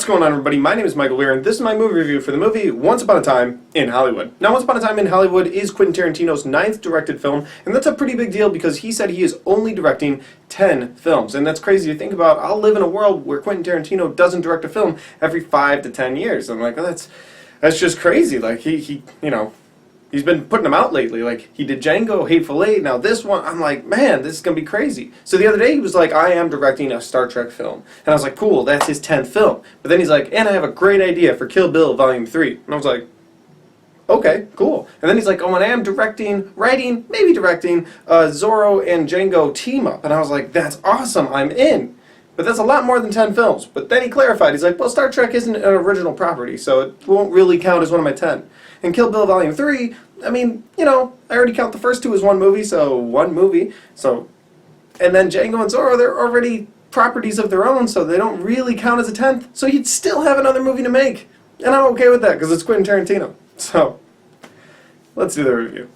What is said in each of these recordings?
What's going on, everybody? My name is Michael Weer, and this is my movie review for the movie Once Upon a Time in Hollywood. Now, Once Upon a Time in Hollywood is Quentin Tarantino's 9th directed film, and that's a pretty big deal because he said he is only directing 10 films. And that's crazy to think about. I'll live in a world where Quentin Tarantino doesn't direct a film every 5 to 10 years. I'm like, well, that's just crazy. Like, he's been putting them out lately. Like, he did Django, Hateful Eight, now this one. I'm like, man, this is going to be crazy. So the other day he was like, I am directing a Star Trek film. And I was like, cool, that's his 10th film. But then he's like, and I have a great idea for Kill Bill Volume 3. And I was like, okay, cool. And then he's like, oh, and I am writing, maybe directing Zorro and Django team up. And I was like, that's awesome, I'm in. But that's a lot more than 10 films. But then he clarified, he's like, well, Star Trek isn't an original property, so it won't really count as one of my 10. And Kill Bill Volume 3, I mean, I already count the first two as one movie, so one movie. So, and then Django and Zorro, they're already properties of their own, so they don't really count as a 10th. So you'd still have another movie to make. And I'm okay with that, because it's Quentin Tarantino. So, let's do the review.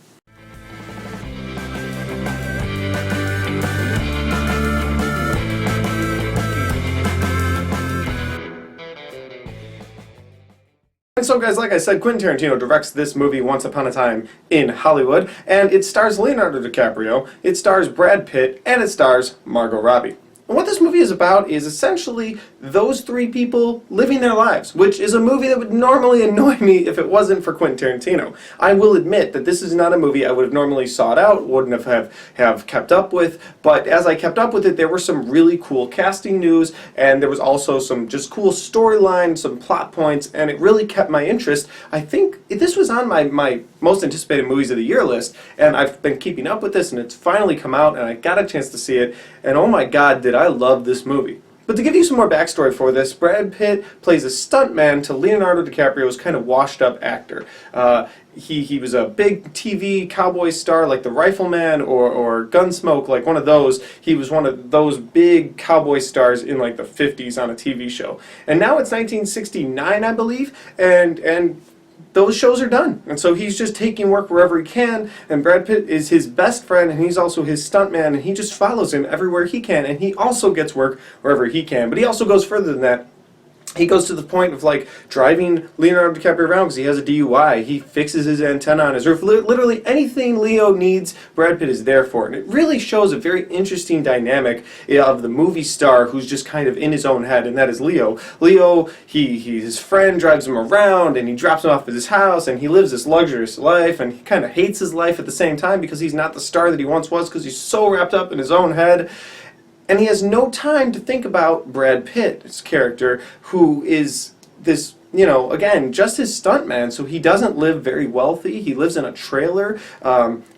And so guys, like I said, Quentin Tarantino directs this movie Once Upon a Time in Hollywood, and it stars Leonardo DiCaprio, it stars Brad Pitt, and it stars Margot Robbie. And what this movie is about is essentially those three people living their lives, which is a movie that would normally annoy me if it wasn't for Quentin Tarantino. I will admit that this is not a movie I would have normally sought out, wouldn't have kept up with, but as I kept up with it, there were some really cool casting news, and there was also some just cool storyline, some plot points, and it really kept my interest. I think this was on my most anticipated movies of the year list, and I've been keeping up with this, and it's finally come out, and I got a chance to see it, and oh my god, did I love this movie. But to give you some more backstory for this, Brad Pitt plays a stuntman to Leonardo DiCaprio's kind of washed-up actor. He was a big TV cowboy star like The Rifleman or Gunsmoke, like one of those. He was one of those big cowboy stars in like the 50s on a TV show. And now it's 1969, I believe, and those shows are done. And so he's just taking work wherever he can, and Brad Pitt is his best friend, and he's also his stuntman, and he just follows him everywhere he can, and he also gets work wherever he can. But he also goes further than that. He goes to the point of like driving Leonardo DiCaprio around because he has a DUI. He fixes his antenna on his roof. Literally anything Leo needs, Brad Pitt is there for. And it really shows a very interesting dynamic of the movie star who's just kind of in his own head, and that is Leo. Leo, his friend drives him around, and he drops him off at his house, and he lives this luxurious life, and he kind of hates his life at the same time because he's not the star that he once was because he's so wrapped up in his own head. And he has no time to think about Brad Pitt's character, who is this, again, just his stuntman, so he doesn't live very wealthy. He lives in a trailer.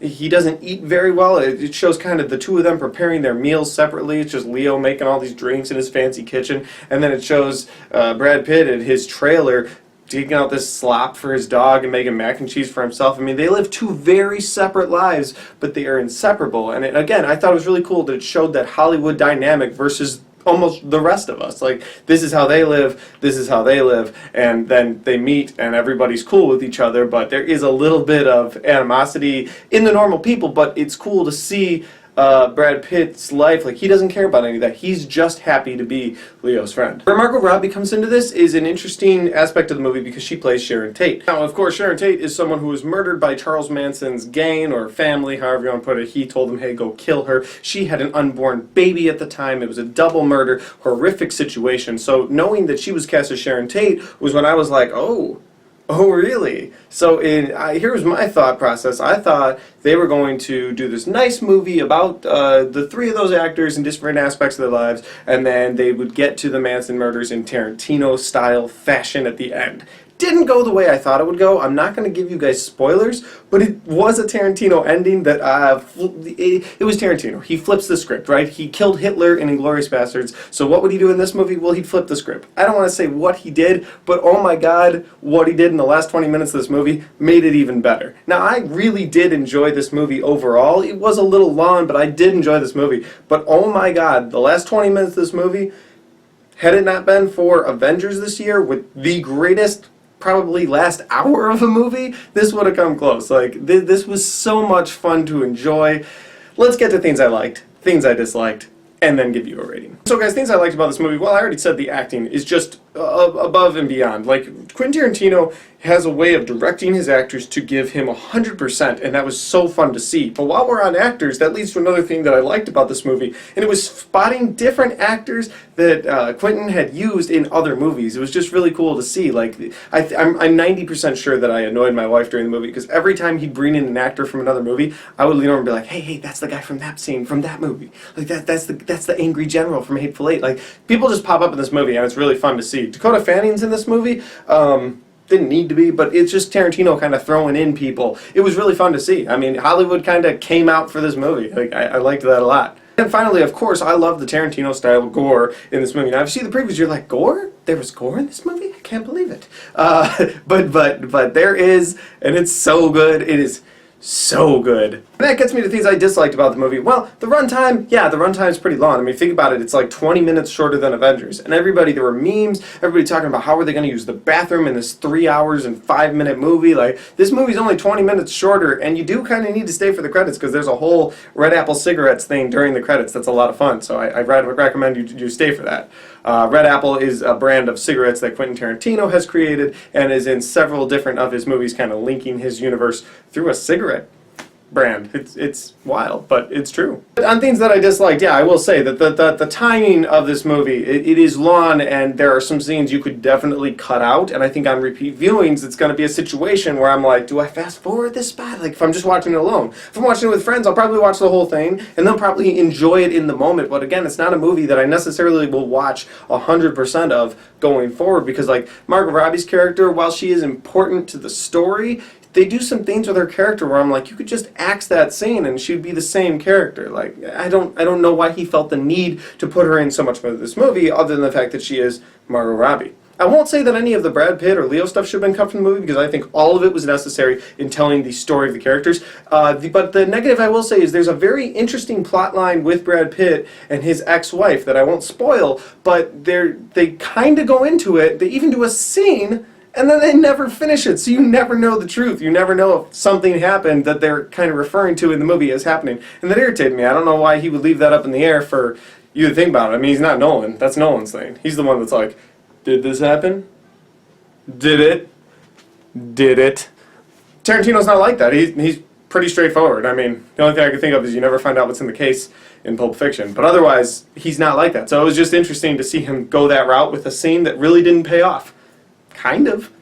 He doesn't eat very well. It shows kind of the two of them preparing their meals separately. It's just Leo making all these drinks in his fancy kitchen, and then it shows Brad Pitt at his trailer taking out this slop for his dog and making mac and cheese for himself. I mean, they live two very separate lives, but they are inseparable. And again, I thought it was really cool that it showed that Hollywood dynamic versus almost the rest of us. Like, this is how they live, this is how they live, and then they meet and everybody's cool with each other, but there is a little bit of animosity in the normal people, but it's cool to see Brad Pitt's life. Like, he doesn't care about any of that. He's just happy to be Leo's friend. Where Margot Robbie comes into this is an interesting aspect of the movie because she plays Sharon Tate. Now, of course, Sharon Tate is someone who was murdered by Charles Manson's gang or family, however you want to put it. He told them, hey, go kill her. She had an unborn baby at the time. It was a double murder, horrific situation. So knowing that she was cast as Sharon Tate was when I was like, oh, really? So here was my thought process. I thought they were going to do this nice movie about the three of those actors in different aspects of their lives, and then they would get to the Manson murders in Tarantino-style fashion at the end. Didn't go the way I thought it would go. I'm not going to give you guys spoilers, but it was a Tarantino ending that, it was Tarantino. He flips the script, right? He killed Hitler in Inglourious Basterds, so what would he do in this movie? Well, he'd flip the script. I don't want to say what he did, but oh my god, what he did in the last 20 minutes of this movie made it even better. Now, I really did enjoy this movie overall. It was a little long, but I did enjoy this movie. But oh my god, the last 20 minutes of this movie, had it not been for Avengers this year with the greatest probably last hour of a movie, this would have come close. Like, this was so much fun to enjoy. Let's get to things I liked, things I disliked, and then give you a rating. So guys, things I liked about this movie, well, I already said the acting is just above and beyond. Like, Quentin Tarantino has a way of directing his actors to give him 100%, and that was so fun to see. But while we're on actors, that leads to another thing that I liked about this movie, and it was spotting different actors that Quentin had used in other movies. It was just really cool to see. Like, I'm 90% sure that I annoyed my wife during the movie, because every time he'd bring in an actor from another movie, I would lean over and be like, hey, that's the guy from that scene, from that movie. Like, that's the angry general from Hateful Eight. Like, people just pop up in this movie, and it's really fun to see. Dakota Fanning's in this movie. Didn't need to be, but it's just Tarantino kind of throwing in people. It was really fun to see. I mean, Hollywood kind of came out for this movie. Like, I liked that a lot. And finally, of course, I love the Tarantino-style gore in this movie. Now, if you see the previews, you're like, gore? There was gore in this movie? I can't believe it. But there is, and it's so good. It is so good. And that gets me to things I disliked about the movie. Well, the runtime, yeah, the runtime's pretty long. I mean, think about it, it's like 20 minutes shorter than Avengers. And there were memes, everybody talking about how are they going to use the bathroom in this 3 hours and 5-minute movie. Like, this movie's only 20 minutes shorter, and you do kind of need to stay for the credits, because there's a whole Red Apple cigarettes thing during the credits that's a lot of fun. So I recommend you stay for that. Red Apple is a brand of cigarettes that Quentin Tarantino has created and is in several different of his movies, kind of linking his universe through a cigarette brand. It's wild, but it's true. But on things that I disliked, yeah, I will say that the timing of this movie, it is long, and there are some scenes you could definitely cut out, and I think on repeat viewings it's going to be a situation where I'm like, do I fast forward this spot? Like, if I'm just watching it alone. If I'm watching it with friends, I'll probably watch the whole thing, and they'll probably enjoy it in the moment, but again, it's not a movie that I necessarily will watch 100% of going forward, because like, Margot Robbie's character, while she is important to the story, they do some things with her character where I'm like, you could just axe that scene and she'd be the same character. Like, I don't know why he felt the need to put her in so much of this movie, other than the fact that she is Margot Robbie. I won't say that any of the Brad Pitt or Leo stuff should have been cut from the movie, because I think all of it was necessary in telling the story of the characters. But the negative I will say is there's a very interesting plot line with Brad Pitt and his ex-wife that I won't spoil, but they kind of go into it. They even do a scene, and then they never finish it, so you never know the truth. You never know if something happened that they're kind of referring to in the movie as happening. And that irritated me. I don't know why he would leave that up in the air for you to think about it. I mean, he's not Nolan. That's Nolan's thing. He's the one that's like, did this happen? Did it? Did it? Tarantino's not like that. He's pretty straightforward. I mean, the only thing I can think of is you never find out what's in the case in Pulp Fiction. But otherwise, he's not like that. So it was just interesting to see him go that route with a scene that really didn't pay off. Kind of,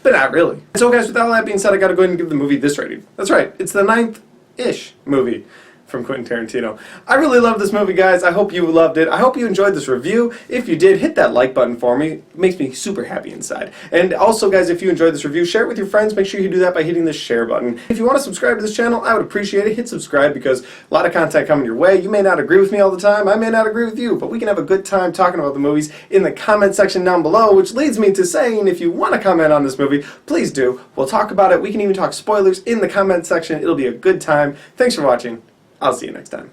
but not really. So guys, with all that being said, I gotta go ahead and give the movie this rating. That's right, it's the 9th-ish movie from Quentin Tarantino. I really love this movie, guys. I hope you loved it. I hope you enjoyed this review. If you did, hit that like button for me. It makes me super happy inside. And also, guys, if you enjoyed this review, share it with your friends. Make sure you do that by hitting the share button. If you want to subscribe to this channel, I would appreciate it. Hit subscribe, because a lot of content coming your way. You may not agree with me all the time. I may not agree with you, but we can have a good time talking about the movies in the comment section down below, which leads me to saying, if you want to comment on this movie, please do. We'll talk about it. We can even talk spoilers in the comment section. It'll be a good time. Thanks for watching. I'll see you next time.